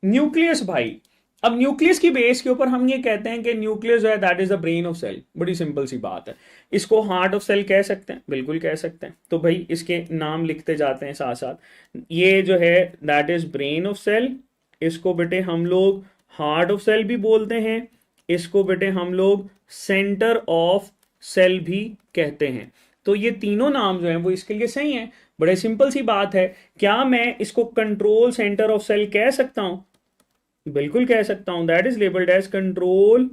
Nucleus भाई, अब nucleus की बेस के ऊपर हम ये कहते हैं कि न्यूक्लियस जो है that is the brain of cell. बड़ी सिंपल सी बात है। इसको हार्ट ऑफ सेल कह सकते हैं, बिल्कुल कह सकते हैं। तो भाई इसके नाम लिखते जाते हैं साथ साथ। ये जो है that is brain of cell. इसको बेटे हम लोग हार्ट ऑफ सेल भी बोलते हैं। इसको बेटे हम लोग सेंटर ऑफ सेल भी कहते हैं। तो ये तीनों नाम जो हैं वो इसके लिए सही हैं। बड़े सिंपल सी बात है। क्या मैं इसको कंट्रोल सेंटर ऑफ सेल कह सकता हूं? बिल्कुल कह सकता हूं। That is labelled as control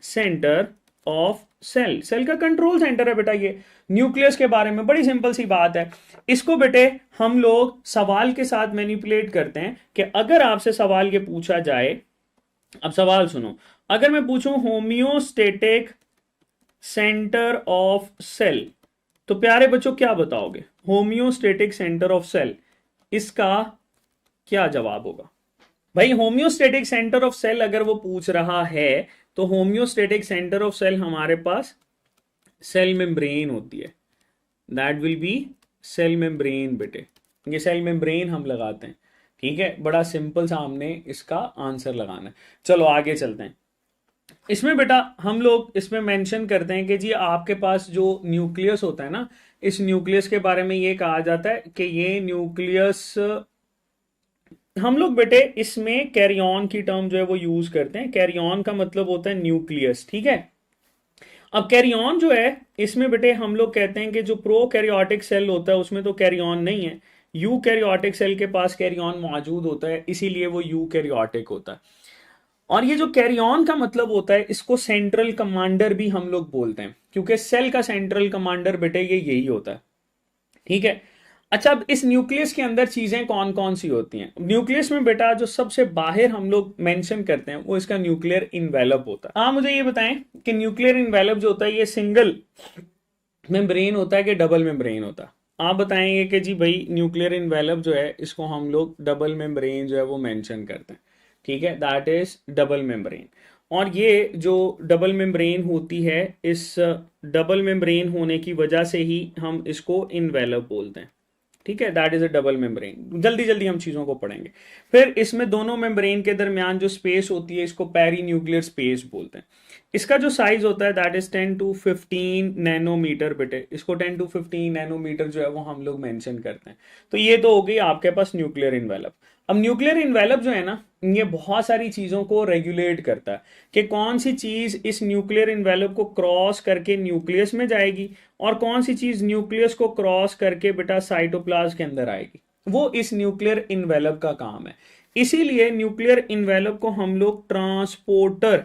centre of cell. Cell का कंट्रोल सेंटर है बेटा ये। न्यूक्लियस के बारे में बड़ी सिंपल सी बात है। इसको बेटे हम लोग सवाल के साथ मैनिपुलेट करते हैं कि अगर आपसे सवाल ये पूछा जाए, अब सवाल सुनो, अगर मैं पूछूं होम्योस्टेटिक सेंटर ऑफ सेल, तो प्यारे बच्चों क्या बताओगे? होम्योस्टेटिक सेंटर ऑफ सेल, इसका क्या जवाब होगा? भाई होम्योस्टेटिक सेंटर ऑफ सेल अगर वो पूछ रहा है तो होम्योस्टेटिक सेंटर ऑफ सेल हमारे पास सेल मेम्ब्रेन होती है। That will be cell membrane बेटे। ये सेल मेम्ब्रेन हम लगाते हैं। ठीक है, बड़ा सिंपल सा हमने इसका आंसर लगाना है। चलो आगे चलते हैं। इसमें बेटा हम लोग इसमें मेंशन करते हैं कि जी आपके पास जो न्यूक्लियस होता है ना, इस न्यूक्लियस के बारे में ये कहा जाता है कि ये न्यूक्लियस, हम लोग बेटे इसमें कैरियन की टर्म जो है वो यूज करते हैं। कैरियन का मतलब होता है न्यूक्लियस। ठीक है, अब कैरियन जो है इसमें बेटे हम लोग कहते हैं कि जो प्रोकैरियोटिक सेल होता है उसमें तो कैरियन नहीं है। यूकैरियोटिक सेल के पास कैरियन मौजूद होता है, इसीलिए वो यूकैरियोटिक होता है। और ये जो कैरियन का मतलब होता है, इसको सेंट्रल कमांडर भी हम लोग बोलते हैं, क्योंकि सेल का सेंट्रल कमांडर बेटे ये यही होता है। ठीक है। अच्छा, अब इस न्यूक्लियस के अंदर चीजें कौन कौन सी होती हैं? न्यूक्लियस में बेटा जो सबसे बाहर हम लोग मेंशन करते हैं वो इसका न्यूक्लियर इन्वेलप होता है। हाँ, मुझे ये बताएं कि न्यूक्लियर इन्वेलप जो होता है ये सिंगल मेम्ब्रेन होता है कि डबल मेम्ब्रेन होता है? आप बताएंगे कि जी भाई न्यूक्लियर इन्वेलप जो है इसको हम लोग डबल मेम्ब्रेन जो है वो मेंशन करते हैं। ठीक है, दैट इज डबल मेम्ब्रेन। और ये जो डबल मेम्ब्रेन होती है, इस डबल मेम्ब्रेन होने की वजह से ही हम इसको इन्वेलप बोलते हैं। ठीक है, that is a double membrane. जल्दी जल्दी हम चीजों को पढ़ेंगे। फिर इसमें दोनों मेम्ब्रेन के दरमियान जो स्पेस होती है इसको पेरी न्यूक्लियर स्पेस बोलते हैं। इसका जो साइज होता है दैट इज 10 to 15 नैनोमीटर बेटे। इसको 10 to 15 नैनोमीटर जो है वो हम लोग मेंशन करते हैं। तो ये तो हो गई आपके पास न्यूक्लियर इन्वेलप। अब न्यूक्लियर इन्वेलप जो है ना, ये बहुत सारी चीजों को रेगुलेट करता है कि कौन सी चीज इस न्यूक्लियर इन्वेलप को क्रॉस करके न्यूक्लियस में जाएगी और कौन सी चीज न्यूक्लियस को क्रॉस करके बेटा साइटोप्लाज्म के अंदर आएगी। वो इस न्यूक्लियर इन्वेलप का काम है। इसीलिए न्यूक्लियर इन्वेलप को हम लोग ट्रांसपोर्टर,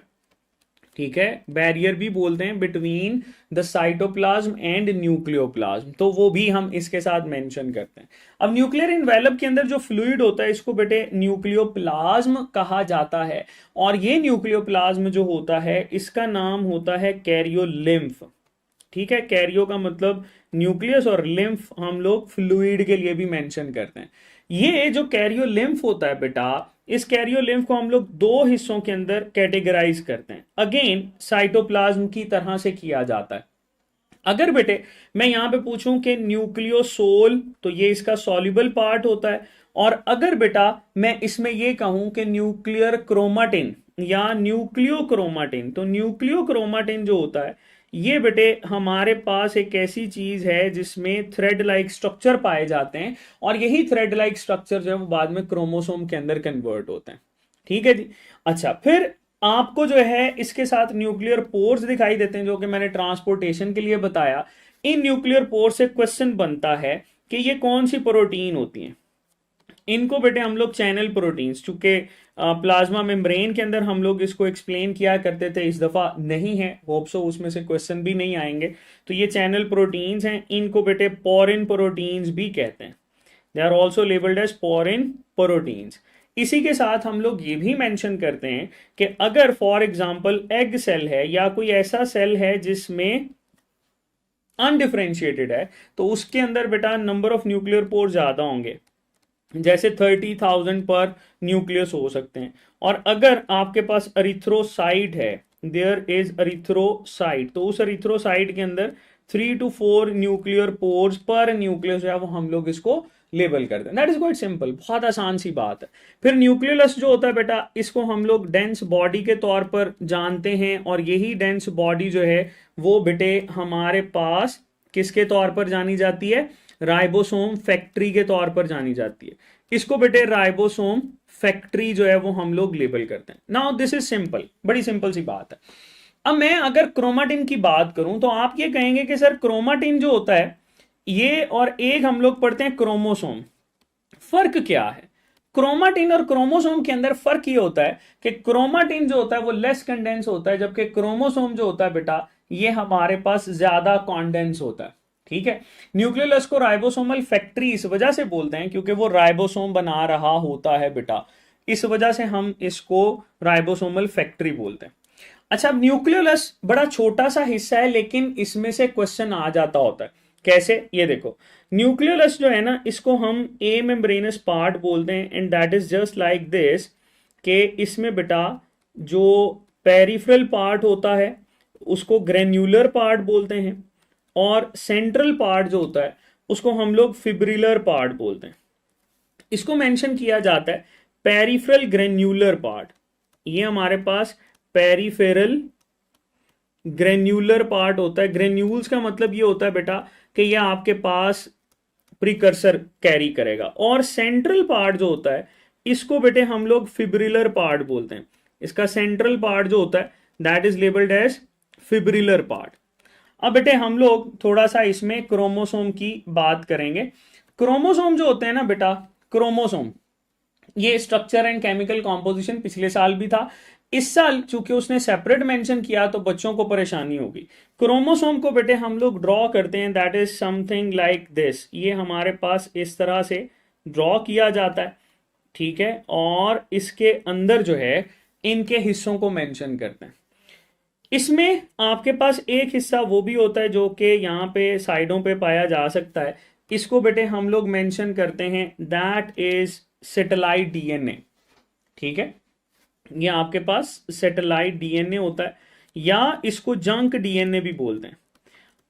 ठीक है, बैरियर भी बोलते हैं between the cytoplasm and nucleoplasm. तो वो भी हम इसके साथ मेंशन करते हैं। अब न्यूक्लियर इन्वेलप के अंदर जो फ्लूइड होता है इसको बेटे न्यूक्लियोप्लाज्म कहा जाता है। और ये न्यूक्लियोप्लाज्म जो होता है इसका नाम होता है कैरियोलिम्फ। ठीक है, कैरियो का मतलब न्यूक्लियस और लिम्फ हम लोग फ्लूइड के लिए भी मेंशन करते हैं। ये जो कैरियोलिम्फ होता है बेटा, इस कैरियोलिम्फ को हम लोग दो हिस्सों के अंदर कैटेगराइज करते हैं। अगेन साइटोप्लाज्म की तरह से किया जाता है। अगर बेटे मैं यहां पे पूछूं कि न्यूक्लियोसोल, तो ये इसका सॉल्युबल पार्ट होता है। और अगर बेटा मैं इसमें ये कहूं कि न्यूक्लियर क्रोमाटिन या न्यूक्लियोक्रोमाटिन, तो न्यूक्लियोक्रोमाटिन जो होता है ये बेटे हमारे पास एक ऐसी चीज है जिसमें थ्रेड लाइक स्ट्रक्चर पाए जाते हैं। और यही थ्रेड लाइक स्ट्रक्चर जो है वो बाद में क्रोमोसोम के अंदर कन्वर्ट होते हैं। ठीक है जी। अच्छा, फिर आपको जो है इसके साथ न्यूक्लियर पोर्स दिखाई देते हैं, जो कि मैंने ट्रांसपोर्टेशन के लिए बताया। इन न्यूक्लियर पोर्स से क्वेश्चन बनता है कि ये कौन सी प्रोटीन होती हैं। इनको बेटे हम लोग चैनल प्रोटीन्स, चूंकि प्लाज्मा मेम्ब्रेन के अंदर हम लोग इसको एक्सप्लेन किया करते थे, इस दफा नहीं है, होप सो उसमें से क्वेश्चन भी नहीं आएंगे। तो ये चैनल प्रोटीन्स हैं, इनको बेटे पोरिन प्रोटीन्स भी कहते हैं। They are also labelled as porin proteins. इसी के साथ हम लोग ये भी मेंशन करते हैं कि अगर फॉर एग्जांपल एग सेल है या कोई ऐसा सेल है जिसमें अनडिफरेंशिएटेड है, तो उसके अंदर बेटा नंबर ऑफ न्यूक्लियर पोर ज्यादा होंगे, जैसे 30,000 पर न्यूक्लियस हो सकते हैं। और अगर आपके पास अरिथ्रोसाइट है, देयर इज अरिथ्रोसाइट, तो उस अरिथ्रोसाइट के अंदर 3 to 4 न्यूक्लियर पोर्स पर न्यूक्लियस है, वो हम लोग इसको लेबल करते हैं। दैट इज क्वाइट सिंपल, बहुत आसान सी बात है। फिर न्यूक्लियोलस जो होता है बेटा, इसको हम लोग डेंस बॉडी के तौर पर जानते हैं, और यही डेंस बॉडी जो है वो बेटे हमारे पास किसके तौर पर जानी जाती है, राइबोसोम फैक्ट्री के तौर पर जानी जाती है। इसको बेटे राइबोसोम फैक्ट्री जो है वो हम लोग लेबल करते हैं। नाउ दिस इज सिंपल, बड़ी सिंपल सी बात है। अब मैं अगर क्रोमाटिन की बात करूं तो आप ये कहेंगे कि सर क्रोमाटिन जो होता है ये और एक हम लोग पढ़ते हैं क्रोमोसोम, फर्क क्या है? क्रोमाटिन और क्रोमोसोम के अंदर फर्क ये होता है कि क्रोमाटिन जो होता है वो लेस कंडेंस होता है, जबकि क्रोमोसोम जो होता है बेटा ये हमारे पास ज्यादा कॉन्डेंस होता है। ठीक है, न्यूक्लियोलस को राइबोसोमल फैक्ट्री इस वजह से बोलते हैं क्योंकि वो राइबोसोम बना रहा होता है बेटा, इस वजह से हम इसको राइबोसोमल फैक्ट्री बोलते हैं। अच्छा, अब न्यूक्लियोलस बड़ा छोटा सा हिस्सा है, लेकिन इसमें से क्वेश्चन आ जाता होता है। कैसे? ये देखो, न्यूक्लियोलस जो है ना इसको हम ए मेम्ब्रेनस पार्ट बोलते हैं, and that is just like this कि इसमें बेटा जो पेरिफेरल पार्ट होता है उसको ग्रेन्युलर पार्ट बोलते हैं, और सेंट्रल पार्ट जो होता है उसको हम लोग फिब्रिलर पार्ट बोलते हैं। इसको मेंशन किया जाता है पेरिफेरल ग्रेन्युलर पार्ट। ये हमारे पास पेरिफेरल ग्रेन्युलर पार्ट होता है। ग्रेन्यूल्स का मतलब ये होता है बेटा कि ये आपके पास प्रिकर्सर कैरी करेगा, और सेंट्रल पार्ट जो होता है इसको बेटे हम लोग फिब्रिलर पार्ट बोलते हैं। इसका सेंट्रल पार्ट जो होता है that is labelled as fibrillar part. अब बेटे हम लोग थोड़ा सा इसमें क्रोमोसोम की बात करेंगे। क्रोमोसोम जो होते हैं ना बेटा, क्रोमोसोम ये स्ट्रक्चर एंड केमिकल कॉम्पोजिशन पिछले साल भी था, इस साल चूंकि उसने सेपरेट मेंशन किया तो बच्चों को परेशानी होगी। क्रोमोसोम को बेटे हम लोग ड्रॉ करते हैं, that is something like this. ये हमारे पास इस तरह से ड्रॉ किया जाता है, ठीक है, और इसके अंदर जो है इनके हिस्सों को मेंशन करते हैं। इसमें आपके पास एक हिस्सा वो भी होता है जो कि यहाँ पे साइडों पे पाया जा सकता है, इसको बेटे हम लोग मेंशन करते हैं दैट इज सेटेलाइट डीएनए। ठीक है, ये आपके पास सेटेलाइट डीएनए होता है, या इसको जंक डीएनए भी बोलते हैं।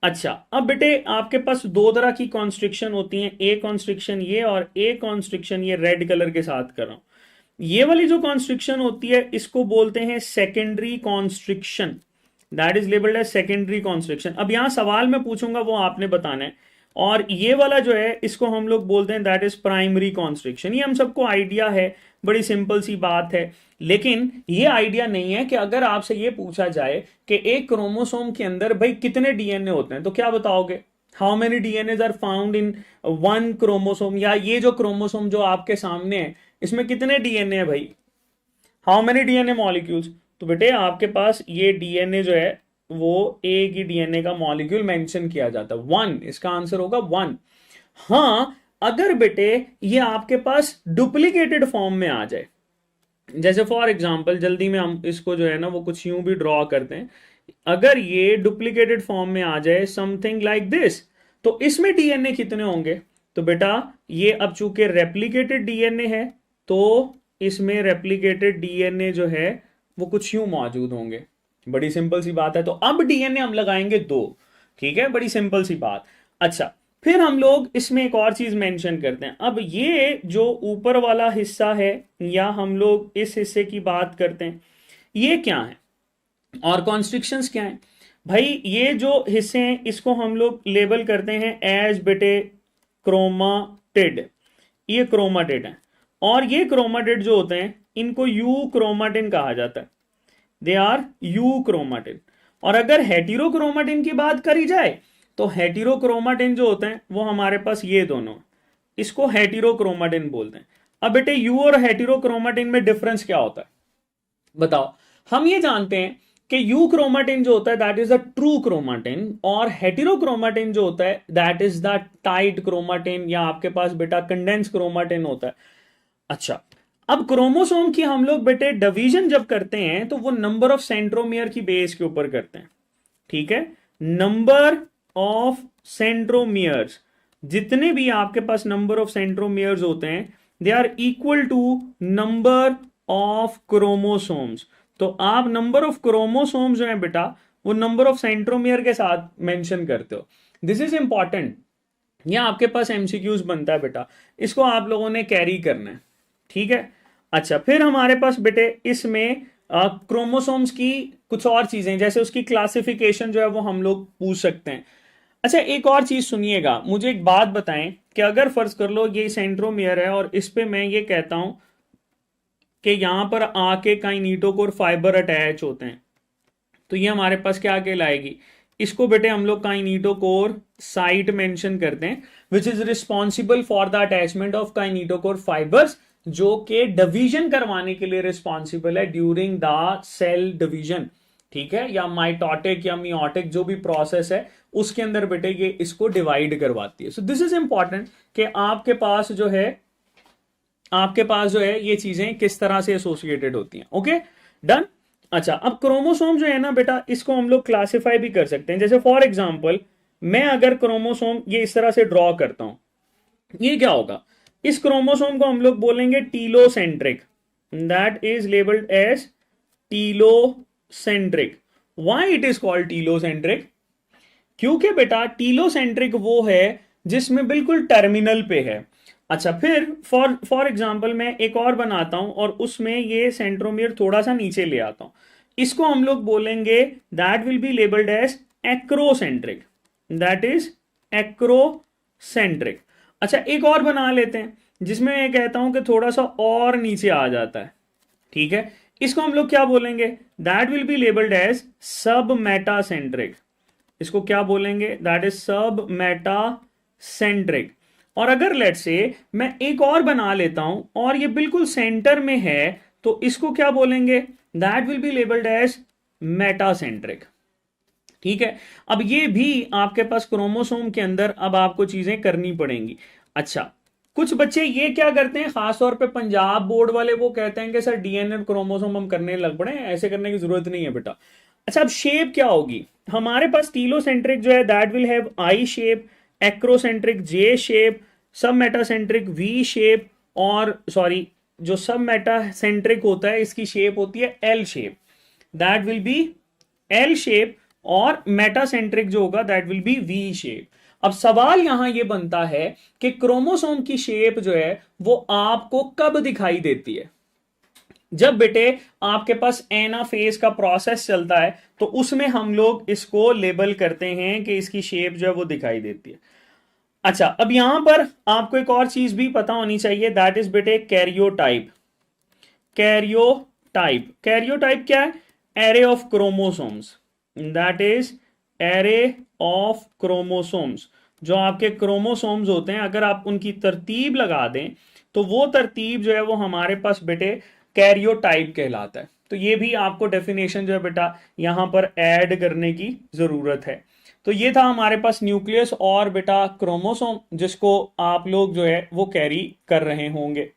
अच्छा, अब बेटे आपके पास दो तरह की कॉन्स्ट्रिक्शन होती हैं, ए कॉन्स्ट्रिक्शन ये और ए कॉन्स्ट्रिक्शन ये, रेड कलर के साथ कर रहा हूं। ये वाली जो कॉन्स्ट्रिक्शन होती है इसको बोलते हैं secondary constriction, that is labelled as secondary constriction. अब यहां सवाल मैं पूछूंगा वो आपने बताना है, और ये वाला जो है इसको हम लोग बोलते हैं दैट इज प्राइमरी कॉन्स्ट्रिक्शन। ये हम सबको आइडिया है, बड़ी सिंपल सी बात है, लेकिन ये आइडिया नहीं है कि अगर आपसे ये पूछा जाए कि एक क्रोमोसोम के अंदर भाई कितने डीएनए होते हैं तो क्या बताओगे? How many DNA are found in one chromosome, या ये जो क्रोमोसोम जो आपके सामने है इसमें कितने डीएनए है भाई, हाउ मेनी डीएनए मॉलिक्यूल्स? तो बेटे आपके पास ये डीएनए जो है वो एक ही डीएनए का मॉलिक्यूल मेंशन किया जाता है, वन। इसका आंसर होगा वन। हाँ, अगर बेटे ये आपके पास डुप्लीकेटेड फॉर्म में आ जाए, जैसे फॉर एग्जांपल जल्दी में हम इसको जो है ना वो कुछ यूं भी ड्रॉ करते हैं, अगर ये डुप्लीकेटेड फॉर्म में आ जाए समथिंग लाइक दिस, तो इसमें डीएनए कितने होंगे? तो बेटा ये अब चूंकि रेप्लिकेटेड डीएनए है तो इसमें रेप्लिकेटेड डीएनए जो है वो कुछ यूं मौजूद होंगे। बड़ी सिंपल सी बात है। तो अब डीएनए हम लगाएंगे दो, ठीक है, बड़ी सिंपल सी बात। अच्छा, फिर हम लोग इसमें एक और चीज मेंशन करते हैं। अब ये जो ऊपर वाला हिस्सा है, या हम लोग इस हिस्से की बात करते हैं, ये क्या है और कॉन्स्ट्रिक्शंस क्या है? भाई ये जो हिस्से हैं इसको हम लोग लेबल करते हैं एज बेटे क्रोमाटिड। ये क्रोमाटिड है, और ये क्रोमाटिड जो होते हैं इनको यू क्रोमाटिन कहा जाता है, दे आर यू क्रोमाटिन। और अगर हेटेरोक्रोमाटिन की बात करी जाए तो हेटेरोक्रोमाटिन जो होते हैं वो हमारे पास ये दोनों, इसको हेटेरोक्रोमाटिन बोलते हैं। अब बेटे यू और हेटेरोक्रोमाटिन में डिफरेंस क्या होता है बताओ? हम ये जानते हैं कि यू क्रोमाटिन जो होता है that is the true chromatin, और हेटेरोक्रोमाटिन जो होता है that is the tight chromatin, या आपके पास बेटा कंडेंस क्रोमाटिन होता है। अच्छा, अब क्रोमोसोम की हम लोग बेटे डिवीजन जब करते हैं तो वो नंबर ऑफ सेंट्रोमियर की बेस के ऊपर करते हैं, ठीक है, नंबर ऑफ सेंट्रोमियर्स। जितने भी आपके पास नंबर ऑफ सेंट्रोमियर्स होते हैं they are equal to number of chromosomes. तो आप नंबर ऑफ क्रोमोसोम्स जो है बेटा वो नंबर ऑफ सेंट्रोमियर के साथ मेंशन करते हो। दिस इज इंपॉर्टेंट ये आपके पास एमसीक्यूज बनता है बेटा, इसको आप लोगों ने कैरी करना है, ठीक है। अच्छा, फिर हमारे पास बेटे इसमें क्रोमोसोम्स की कुछ और चीजें, जैसे उसकी क्लासिफिकेशन जो है वो हम लोग पूछ सकते हैं। अच्छा, एक और चीज सुनिएगा, मुझे एक बात बताएं कि अगर फर्ज कर लो ये सेंट्रोमियर है और इस पे मैं ये कहता हूं कि यहां पर आके काइनेटोकोर फाइबर अटैच होते हैं, तो ये हमारे पास क्या कहलाएगी, इसको बेटे हम लोग काइनेटोकोर साइट मेंशन करते हैं, which is responsible for the attachment of kinetochore fibres, जो कि डिवीजन करवाने के लिए रिस्पॉन्सिबल है ड्यूरिंग द सेल डिवीजन, ठीक है, या माइटोटिक या मियोटिक जो भी प्रोसेस है उसके अंदर बेटे ये इसको डिवाइड करवाती है। सो दिस इज इंपॉर्टेंट कि आपके पास जो है ये चीजें किस तरह से एसोसिएटेड होती हैं। Okay, done. अच्छा, अब क्रोमोसोम जो है ना बेटा, इसको हम लोग क्लासिफाई भी कर सकते हैं। जैसे फॉर एग्जांपल मैं अगर क्रोमोसोम ये इस तरह से ड्रॉ करता हूं, ये क्या होगा, इस क्रोमोसोम को हम लोग बोलेंगे telocentric, that is labelled as telocentric. Why it is called telocentric? क्योंकि बेटा टीलोसेंट्रिक वो है जिसमें बिल्कुल टर्मिनल पे है। अच्छा, फिर फॉर एग्जांपल मैं एक और बनाता हूं और उसमें ये सेंट्रोमियर थोड़ा सा नीचे ले आता हूं, इसको हम लोग बोलेंगे that will be labelled as acrocentric, that is acrocentric. अच्छा, एक और बना लेते हैं जिसमें मैं कहता हूं कि थोड़ा सा और नीचे आ जाता है, ठीक है, इसको हम लोग क्या बोलेंगे, that will be labelled as sub metacentric. इसको क्या बोलेंगे, दैट इज सब मेटासेंट्रिक। और अगर लेट से मैं एक और बना लेता हूं और ये बिल्कुल सेंटर में है, तो इसको क्या बोलेंगे, that will be labelled as metacentric, ठीक है। अब ये भी आपके पास क्रोमोसोम के अंदर अब आपको चीजें करनी पड़ेंगी। अच्छा, कुछ बच्चे ये क्या करते हैं, खासतौर पे पंजाब बोर्ड वाले, वो कहते हैं कि सर डीएनए क्रोमोसोम हम करने लग पड़े हैं, ऐसे करने की जरूरत नहीं है बेटा। अच्छा, अब शेप क्या होगी, हमारे पास टीलोसेंट्रिक जो है that will have I shape, acrocentric J shape, सब मेटासेंट्रिक वी शेप, और सॉरी, जो सब मेटासेंट्रिक होता है इसकी शेप होती है L shape, that will B L shape, और मेटासेंट्रिक जो होगा that will B V shape. अब सवाल यहां यह बनता है कि क्रोमोसोम की शेप जो है वो आपको कब दिखाई देती है, जब बेटे आपके पास एनाफेज का प्रोसेस चलता है, तो उसमें हम लोग इसको लेबल करते हैं कि इसकी शेप जो है वो दिखाई देती है। अच्छा, अब यहां पर आपको एक और चीज भी पता होनी चाहिए, दैट इज बेटे कैरियोटाइप। कैरियोटाइप क्या है, array of chromosomes, that is array of chromosomes. जो आपके क्रोमोसोम्स होते हैं, अगर आप उनकी तरतीब लगा दें तो वो तरतीब जो है वो हमारे पास बेटे कैरियोटाइप कहलाता है। तो ये भी आपको डेफिनेशन जो है बेटा यहां पर ऐड करने की जरूरत है। तो ये था हमारे पास न्यूक्लियस और बेटा क्रोमोसोम, जिसको आप लोग जो है वो कैरी कर रहे होंगे।